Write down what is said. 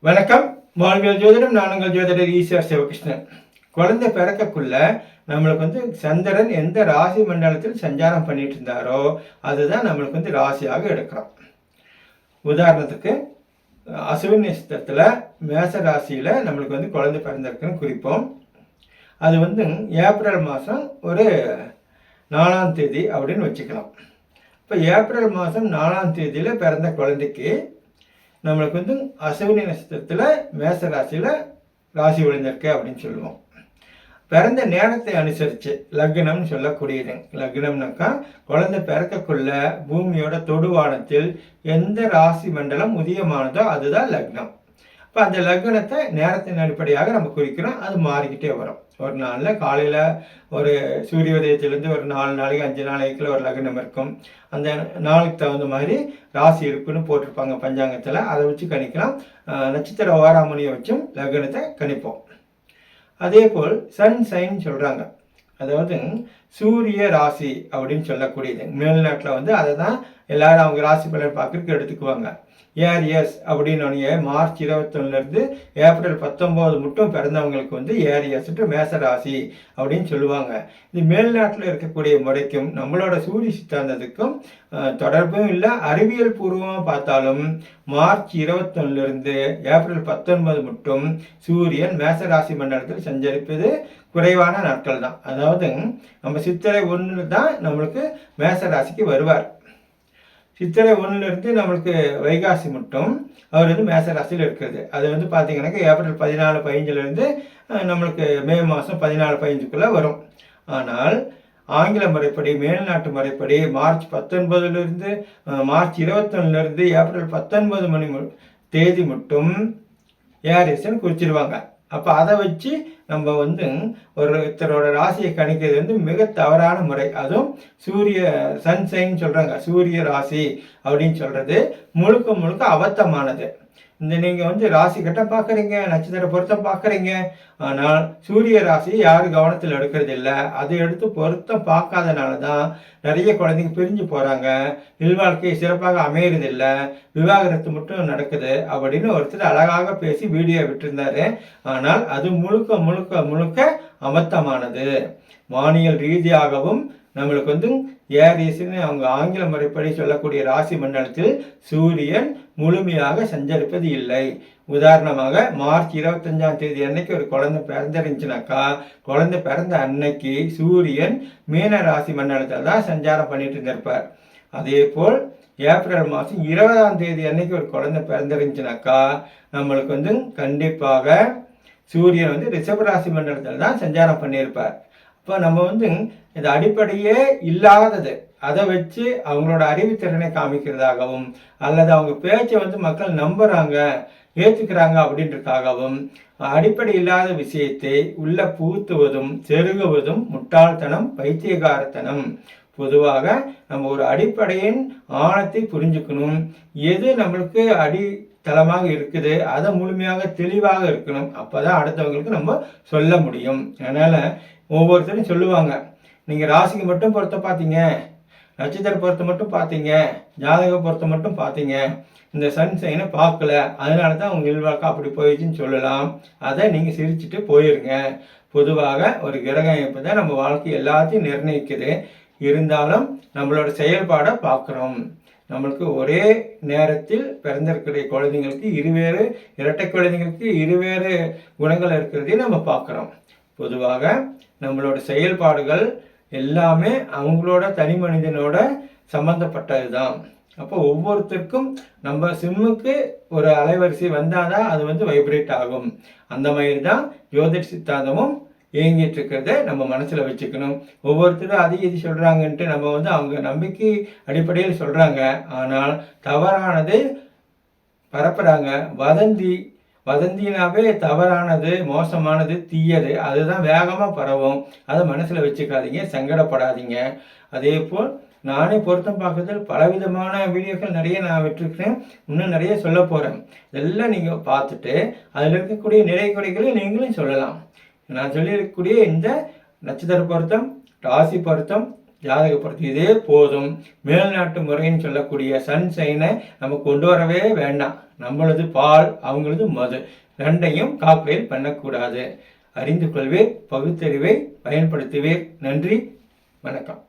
வணக்கம். வாழ்வியல் ஜோதிடம். நான் உங்கள் ஜோதிடர் ஈஸ்வர் சிவகிருஷ்ணன். குழந்தை பிறக்கக்குள்ள நம்மளுக்கு சந்திரன் எந்த ராசி மண்டலத்தில் சஞ்சாரம் பண்ணிட்டு இருந்தாரோ அதுதான் நம்மளுக்கு ராசியாக எடுக்கிறோம். உதாரணத்துக்கு அசுவின் நட்சத்திரத்தில் மேச ராசியில் நம்மளுக்கு குழந்தை பிறந்திருக்குன்னு குறிப்போம். அது ஏப்ரல் மாதம் ஒரு 4ஆம் தேதி அப்படின்னு வச்சுக்கலாம். இப்போ ஏப்ரல் மாதம் 4ஆம் தேதியில் பிறந்த குழந்தைக்கு நம்மளுக்கு அசுவினி நட்சத்திரத்தில் மேச ராசியில் ராசி விழுந்திருக்கு அப்படின்னு சொல்லுவோம். பிறந்த நேரத்தை அனுசரித்து லக்னம்னு சொல்லக்கூடியது. லக்னம்னாக்கா குழந்தை பிறக்கக்குள்ள பூமியோட தொடுவானத்தில் எந்த ராசி மண்டலம் உதயமானதோ அதுதான் லக்னம். இப்போ அந்த லக்னத்தை நேரத்தின் அடிப்படையாக நம்ம குறிக்கிறோம். அது மாறிக்கிட்டே வரும். ஒரு நாளில் காலையில் ஒரு சூரிய உதயத்திலேருந்து ஒரு 4 நாளைக்கு 5 நாளைக்குள்ள ஒரு லக்னம் இருக்கும். அந்த நாளுக்கு தகுந்த மாதிரி ராசி இருக்குன்னு போட்டிருப்பாங்க பஞ்சாங்கத்தில். அதை வச்சு கணிக்கலாம். நட்சத்திர ஓராமணியை வச்சும் லக்னத்தை கணிப்போம். அதே போல் சன் சைன் சொல்கிறாங்க. அதாவது சூரிய ராசி அப்படின்னு சொல்லக்கூடியது. மேல்நாட்டில் அதை தான் எல்லாரும் அவங்க ராசி பலன் பார்க்கறதுக்கு எடுத்துக்குவாங்க. ஏரியஸ் அப்படின்னு மார்ச் 21 ஏப்ரல் 19 மட்டும் பிறந்தவங்களுக்கு ஏரியஸ்ட்டு மேச ராசி அப்படின்னு சொல்லுவாங்க. இது மேல்நாட்டில் இருக்கக்கூடிய முறைக்கும் நம்மளோட சூரிய சித்தாந்தத்துக்கும் தொடர்பும் இல்லை. அறிவியல் பூர்வமாக பார்த்தாலும் மார்ச் 21 ஏப்ரல் 19 மட்டும் சூரியன் மேச ராசி மண்டலத்தில் சஞ்சரிப்பது குறைவான நாட்கள் தான். அதாவது நம்ம சித்திரை 1 தான் நம்மளுக்கு மேச ராசிக்கு வருவார். சித்திரை 1 நம்மளுக்கு வைகாசி மட்டும் அவர் மேச ராசியில் இருக்கிறது. அது பார்த்தீங்கன்னாக்கா ஏப்ரல் 14-15 நம்மளுக்கு மே மாதம் 14-15 வரும். ஆனால் ஆங்கில முறைப்படி மேல்நாட்டு முறைப்படி மார்ச் 19 மார்ச் 21 ஏப்ரல் 19 தேதி மட்டும் ஏரியஸ்ன்னு குறிச்சிடுவாங்க. அப்போ அதை வச்சு நம்ம ஒருத்தரோட ராசியை கணிக்கிறது மிக தவறான முறை. அதுவும் சூரிய சன்சைன் சொல்கிறாங்க. சூரிய ராசி அப்படின்னு சொல்கிறது முழுக்க முழுக்க அபத்தமானது. நீங்கள் ராசி கட்டம் பார்க்குறீங்க, நட்சத்திர பொருத்தம் பார்க்குறீங்க. ஆனால் சூரிய ராசி யாரும் கவனத்தில் எடுக்கிறது இல்லை. அதை எடுத்து பொருத்தம் பார்க்காதனால தான் நிறைய குழந்தைங்க பிரிஞ்சு போகிறாங்க. இல்வாழ்க்கை சிறப்பாக அமையறதில்லை. விவாகரத்து மட்டும் நடக்குது அப்படின்னு ஒருத்தர் அழகாக பேசி வீடியோ விட்டுருந்தாரு. ஆனால் அது முழுக்க முழுக்க முழுக்க அபத்தமானது. வானியல் ரீதியாகவும் நம்மளுக்கு ஏரியஸ்ன்னு அவங்க ஆங்கில முறைப்படி சொல்லக்கூடிய ராசி மண்டலத்தில் சூரியன் முழுமையாக சஞ்சரிப்பது இல்லை. உதாரணமாக மார்ச் 25ஆம் தேதி அன்னைக்கு ஒரு குழந்தை பிறந்திருந்துச்சுனாக்கா குழந்தை பிறந்த அன்னைக்கு சூரியன் மீன ராசி மண்டலத்தில் தான் சஞ்சாரம் பண்ணிட்டு இருந்திருப்பார். அதே போல் ஏப்ரல் மாதம் 20ஆம் தேதி அன்னைக்கு ஒரு குழந்தை பிறந்திருந்துச்சுனாக்கா நம்மளுக்கு கண்டிப்பாக சூரியன் ரிஷபராசி மண்டலத்தில் தான் சஞ்சாரம் பண்ணியிருப்பார். இப்போ நம்ம இது அடிப்படையே இல்லாதது அதை வச்சு அவங்களோட அறிவுத்திறனை காமிக்கிறதாகவும் அல்லது அவங்க பேச்சை மக்கள் நம்புகிறாங்க ஏற்றுக்கிறாங்க அப்படின்றதுக்காகவும் அடிப்படை இல்லாத விஷயத்தை உள்ள புகுத்துவதும் செருகுவதும் முட்டாள்தனம், பைத்தியகாரத்தனம். பொதுவாக நம்ம ஒரு அடிப்படையின் ஆழத்தை புரிஞ்சுக்கணும். எது நம்மளுக்கு அடித்தளமாக இருக்குது அதை முழுமையாக தெளிவாக இருக்கணும். அப்போதான் அடுத்தவங்களுக்கு நம்ம சொல்ல முடியும். அதனால் ஒவ்வொருத்தரும் சொல்லுவாங்க, நீங்கள் ராசிக்கு மட்டும் பொறுத்த பார்த்தீங்க, நட்சத்திர பொறுத்த மட்டும் பார்த்தீங்க, ஜாதக பொறுத்த மட்டும் பார்த்தீங்க, இந்த சன் சைனை பார்க்கல, அதனால தான் அவங்க இல்வாக்கா அப்படி போயிடுச்சுன்னு சொல்லலாம். அதை நீங்கள் சிரிச்சுட்டு போயிருங்க. பொதுவாக ஒரு கிரக அமைப்பு தான் நம்ம வாழ்க்கை எல்லாத்தையும் நிர்ணயிக்குது. இருந்தாலும் நம்மளோட செயல்பாடை பார்க்குறோம். நம்மளுக்கு ஒரே நேரத்தில் பிறந்திருக்கிற குழந்தைங்களுக்கு இருவேறு இரட்டை குழந்தைங்களுக்கு இருவேறு குணங்கள் இருக்கிறதையும் நம்ம பார்க்குறோம். பொதுவாக நம்மளோட செயல்பாடுகள் எல்லாமே அவங்களோட தனி மனிதனோட சம்மந்தப்பட்டது தான். அப்போ ஒவ்வொருத்தருக்கும் நம்ம சிம்முக்கு ஒரு அலைவரிசை வந்தால் தான் அது வைப்ரேட் ஆகும். அந்த மாதிரி தான் ஜோதிட சித்தாந்தமும் இயங்கிட்டு இருக்கிறத நம்ம மனசில் வச்சுக்கணும். ஒவ்வொருத்தரும் அது இது சொல்கிறாங்கன்ட்டு நம்ம அவங்க நம்பிக்கை அடிப்படையில் சொல்கிறாங்க. ஆனால் தவறானது பரப்புகிறாங்க. வதந்தினாவே தவறானது, மோசமானது, தீயது. அதுதான் வேகமாக பரவும். அதை மனசில் வச்சுக்காதீங்க, சங்கடப்படாதீங்க. அதே போல் நானே பொருத்தம் பார்க்கறதில் பலவிதமான வீடியோக்கள் நிறைய நான் விட்டுருக்கிறேன். இன்னும் நிறைய சொல்ல போகிறேன். இதெல்லாம் நீங்கள் பார்த்துட்டு அதில் இருக்கக்கூடிய நிறை குறைகளை நீங்களும் சொல்லலாம். நான் சொல்லியிருக்கக்கூடிய இந்த நட்சத்திர பொருத்தம், ராசி பொருத்தம், ஜாதக பொறுத்து இதே போதும். மேல்நாட்டு முறைன்னு சொல்லக்கூடிய சன்சைனை நம்ம கொண்டு வரவே வேண்டாம். நம்மளது பால், அவங்களது மது, ரெண்டையும் கால்குலேட் பண்ணக்கூடாது. அறிந்து கொள்வேன், பகுத்தறிவை பயன்படுத்துவேன். நன்றி, வணக்கம்.